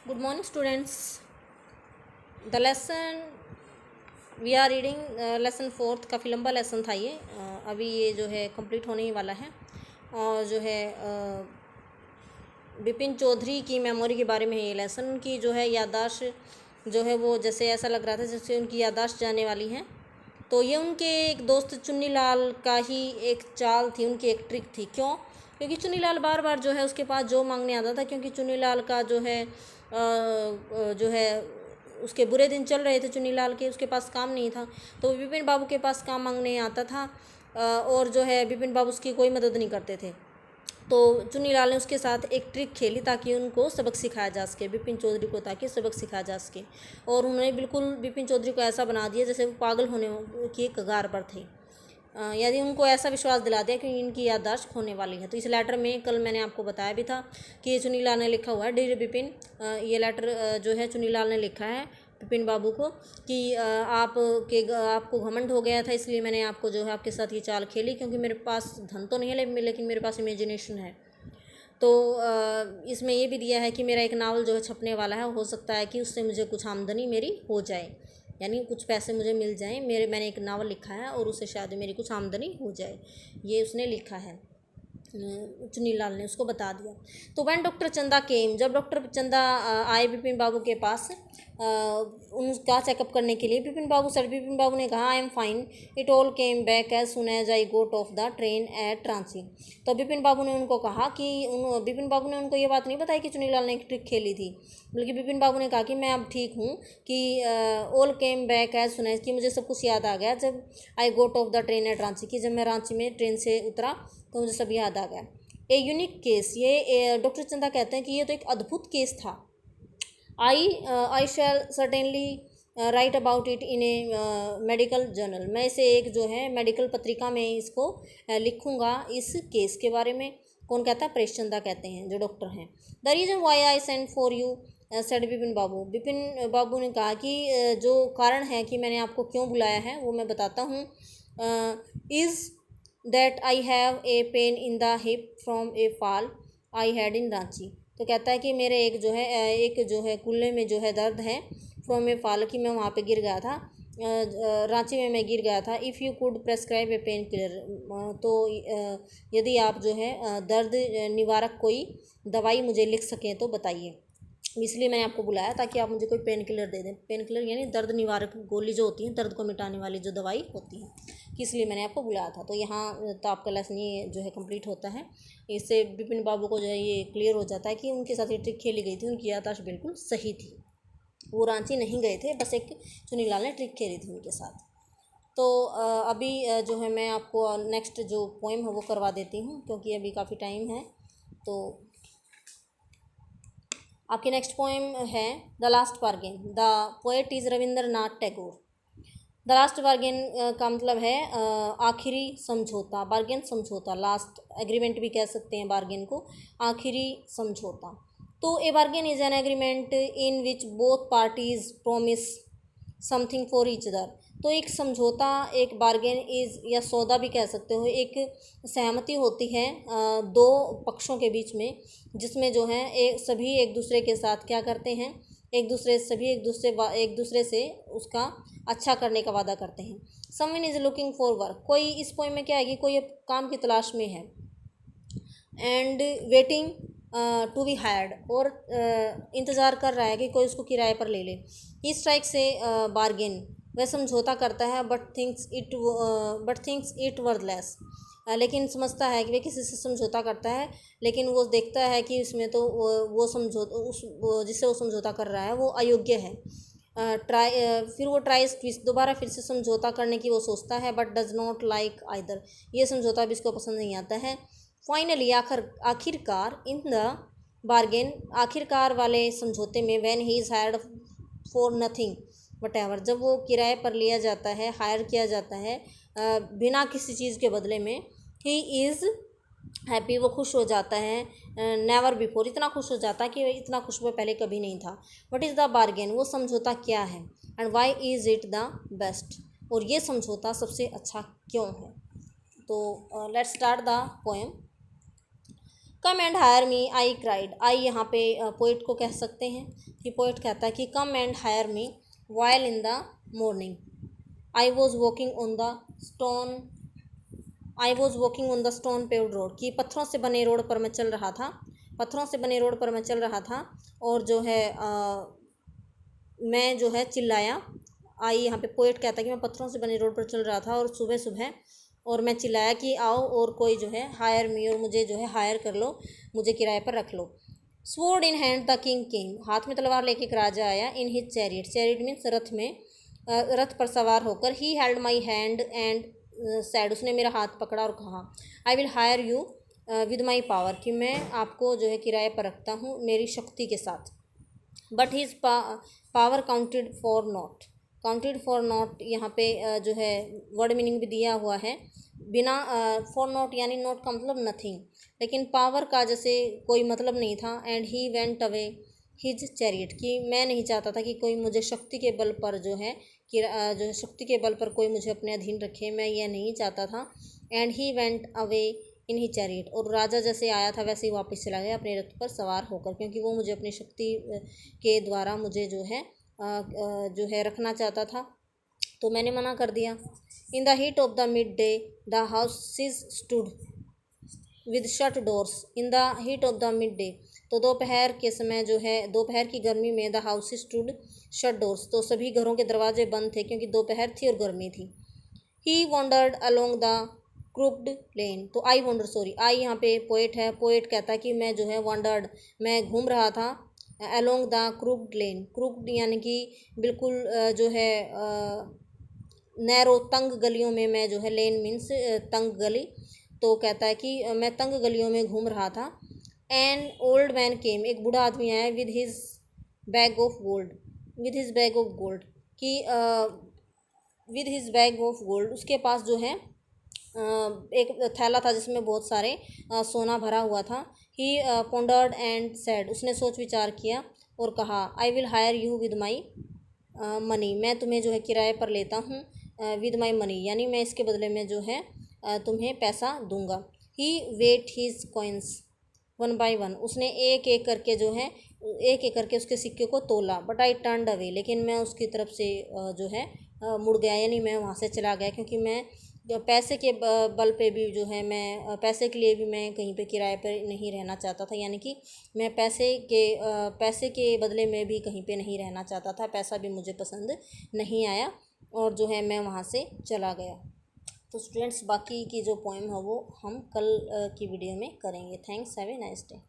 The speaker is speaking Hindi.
Good morning, students. The lesson we are reading lesson 4 काफ़ी लंबा लेसन था ये। अभी ये जो है कंप्लीट होने ही वाला है। और जो है बिपिन चौधरी की मेमोरी के बारे में है ये लेसन। उनकी जो है याददाश्त जो है वो जैसे ऐसा लग रहा था जैसे उनकी याददाश्त जाने वाली है। तो ये उनके एक दोस्त चुन्नी लाल का ही एक चाल थी, उनकी एक ट्रिक थी। क्यों? क्योंकि चुन्नी लाल बार बार जो है उसके पास जो मांगने आता था, क्योंकि चुन्नी लाल का जो है उसके बुरे दिन चल रहे थे चुन्नी लाल के, उसके पास काम नहीं था। तो विपिन बाबू के पास काम मांगने आता था और जो है विपिन बाबू उसकी कोई मदद नहीं करते थे। तो चुन्नी लाल ने उसके साथ एक ट्रिक खेली ताकि उनको सबक सिखाया जा सके, बिपिन चौधरी को ताकि सबक सिखाया जा सके। और उन्होंने बिल्कुल बिपिन चौधरी को ऐसा बना दिया जैसे वो पागल होने की कगार पर थे। यदि उनको ऐसा विश्वास दिला दिया कि इनकी याददाश्त खोने वाली है। तो इस लेटर में कल मैंने आपको बताया भी था कि ये चुन्नी लाल ने लिखा हुआ है, डियर बिपिन। ये लेटर जो है चुन्नी लाल ने लिखा है बिपिन बाबू को कि आपको घमंड हो गया था, इसलिए मैंने आपको जो है आपके साथ ये चाल खेली, क्योंकि मेरे पास धन तो नहीं है लेकिन मेरे पास इमेजिनेशन है। तो इसमें ये भी दिया है कि मेरा एक नावल जो है छपने वाला है, हो सकता है कि उससे मुझे कुछ आमदनी मेरी हो जाए, यानी कुछ पैसे मुझे मिल जाएं। मैंने एक नावल लिखा है और उससे शायद मेरी कुछ आमदनी हो जाए, ये उसने लिखा है। चुन्नी लाल ने उसको बता दिया। तो व्हेन डॉक्टर चंदा केम, जब डॉक्टर चंदा आए बिपिन बाबू के पास उनका चेकअप करने के लिए, बिपिन बाबू ने कहा I am fine, it all came back as soon as I got off the train at Ranchi. तो बिपिन बाबू ने उनको कहा कि बिपिन बाबू ने उनको ये बात नहीं बताई कि चुन्नी लाल ने एक ट्रिक खेली थी, बल्कि बिपिन बाबू ने कहा कि मैं अब ठीक हूँ, कि all came back as soon as, कि मुझे सब कुछ याद आ गया जब I got off the train at Ranchi, कि जब मैं रांची में ट्रेन से उतरा तो मुझे सब याद आ गया। ए यूनिक केस, ये डॉक्टर चंदा कहते हैं कि ये तो एक अद्भुत केस था। I shall certainly write about it in a medical journal, मैं इसे एक जो है मेडिकल पत्रिका में इसको लिखूँगा इस केस के बारे में। कौन कहता है? परेश चंदा कहते हैं, जो डॉक्टर हैं। The reason why I send for you said Bipin Babu, Bipin Babu ने कहा कि जो कारण है कि मैंने आपको क्यों बुलाया है वो मैं बताता हूँ। Is that I have a pain in the hip from A fall I had in Ranchi. तो कहता है कि मेरे एक जो है कुल्ले में जो है दर्द है, फ्रॉम ए फॉल, कि मैं वहाँ पे गिर गया था, रांची में मैं गिर गया था। If you could prescribe A pain killer, तो यदि आप जो है दर्द निवारक कोई दवाई मुझे लिख सकें तो बताइए। इसलिए मैंने आपको बुलाया ताकि आप मुझे कोई पेन किलर दे दें। पेन किलर यानी दर्द निवारक गोली जो होती है, दर्द को मिटाने वाली जो दवाई होती है, कि इसलिए मैंने आपको बुलाया था। तो यहाँ तो आपका लेसन ये जो है कंप्लीट होता है। इससे बिपिन बाबू को जो है ये क्लियर हो जाता है कि उनके साथ ये ट्रिक खेली गई थी, उनकी याददाश्त बिल्कुल सही थी, वो रांची नहीं गए थे, बस एक चुन्नी लाल ने ट्रिक खेली थी उनके साथ। तो अभी जो है मैं आपको नेक्स्ट जो पोएम है वो करवा देती हूँ, क्योंकि अभी काफ़ी टाइम है। तो आपकी नेक्स्ट पोएम है the last bargain. The poet is Rabindranath Tagore. The last bargain का मतलब है आखिरी समझौता। बार्गेन समझौता, लास्ट एग्रीमेंट भी कह सकते हैं बार्गेन को, आखिरी समझौता। तो a bargain is an agreement in which both parties promise something for each other. तो एक समझौता, एक बार्गेन इज, या सौदा भी कह सकते हो, एक सहमति होती है दो पक्षों के बीच में, जिसमें जो है सभी एक दूसरे के साथ क्या करते हैं, एक दूसरे से उसका अच्छा करने का वादा करते हैं। Someone is looking for work, कोई इस पोएम में क्या है कि कोई काम की तलाश में है, and waiting to be hired, और इंतज़ार कर रहा है कि कोई उसको किराए पर ले ले। ही स्ट्राइक से बार्गेन, वह समझौता करता है, बट थिंक्स इट वर्थलेस, लेकिन समझता है कि वह किसी से समझौता करता है, लेकिन वो देखता है कि उसमें तो जिससे वो समझौता कर रहा है वो अयोग्य है। फिर वो ट्राइज दोबारा फिर से समझौता करने की वो सोचता है, but does not like either, ये समझौता भी इसको पसंद नहीं आता है। फाइनली, आखिरकार, इन द बार्गेन, आखिरकार वाले समझौते में, when he is hired for nothing whatever, जब वो किराए पर लिया जाता है, हायर किया जाता है बिना किसी चीज़ के बदले में, ही इज़ हैप्पी, वो खुश हो जाता है, नेवर बिफोर, इतना खुश हो जाता है कि इतना खुश वो पहले कभी नहीं था। व्हाट इज़ द बार्गेन, वो समझौता क्या है, and why is it the best, और ये समझौता सबसे अच्छा क्यों है। तो let's start the poem. Come and hire me, I cried. I यहाँ पे पोइट को कह सकते हैं कि पोइट कहता है कि कम and hire me while in the morning I was walking on the stone I was walking on the stone paved road, कि पत्थरों से बने रोड पर मैं चल रहा था, पत्थरों से बने रोड पर मैं चल रहा था। और जो है मैं जो है चिल्लाया। आई यहाँ पे पोएट कहता है कि मैं पत्थरों से बने रोड पर चल रहा था और सुबह सुबह और मैं चिल्लाया कि आओ और कोई जो है हायर मी, और मुझे जो है हायर कर लो, मुझे किराए पर रख लो। Sword in hand the king came, हाथ में तलवार लेके एक राजा आया। In his chariot, chariot means रथ में, रथ पर सवार होकर। He held my hand and said, उसने मेरा हाथ पकड़ा और कहा I will hire you with my power, कि मैं आपको जो है किराए पर रखता हूँ मेरी शक्ति के साथ। But his power counted for not, counted for not यहाँ पे जो है वर्ड मीनिंग भी दिया हुआ है, बिना फॉर नॉट यानी नॉट का मतलब नथिंग, लेकिन पावर का जैसे कोई मतलब नहीं था। And he went away his chariot, कि मैं नहीं चाहता था कि कोई मुझे शक्ति के बल पर जो है कि जो है शक्ति के बल पर कोई मुझे अपने अधीन रखे, मैं यह नहीं चाहता था। And he went away in he chariot, और राजा जैसे आया था वैसे ही वापस चला गया अपने रथ पर सवार होकर, क्योंकि वो मुझे अपनी शक्ति के द्वारा मुझे जो है रखना चाहता था, तो मैंने मना कर दिया। In the heat of the mid day the houses stood with shut doors, in the heat of the mid day, तो दोपहर के समय जो है दोपहर की गर्मी में the house stood shut doors, तो सभी घरों के दरवाजे बंद थे क्योंकि दोपहर थी और गर्मी थी। ही वॉन्डर्ड अलोंग द क्रूक्ड लेन, तो आई वॉन्डर सॉरी आई यहाँ पे पोएट है, पोएट कहता है कि मैं जो है वॉन्डर्ड, मैं घूम रहा था along the crooked lane, crooked यानी कि बिल्कुल जो है नैरो तंग गलियों में मैं जो है, लेन मीन्स तंग गली, तो कहता है कि मैं तंग गलियों में घूम रहा था। एन ओल्ड मैन केम, एक बूढ़ा आदमी आया with his bag of gold, with his bag of gold, कि with his bag of gold, उसके पास जो है एक थैला था जिसमें बहुत सारे सोना भरा हुआ था। ही पोंडर्ड एंड सैड, उसने सोच विचार किया और कहा I will hire you with my money, मैं तुम्हें जो है किराए पर लेता हूँ विद माई मनी, यानी मैं इसके बदले में जो है तुम्हें पैसा दूंगा। He weighed his coins one by one, उसने एक एक करके जो है एक एक करके उसके सिक्के को तोला। बट आई टर्नड अवे, लेकिन मैं उसकी तरफ से जो है मुड़ गया, यानी मैं वहाँ से चला गया, क्योंकि मैं पैसे के बल पे भी जो है मैं पैसे के लिए भी मैं कहीं पे किराए पर नहीं रहना चाहता था, यानी कि मैं पैसे के बदले में भी कहीं पे नहीं रहना चाहता था, पैसा भी मुझे पसंद नहीं आया और जो है मैं वहाँ से चला गया। तो स्टूडेंट्स बाकी की जो पोएम है वो हम कल की वीडियो में करेंगे। Thanks, have a nice day.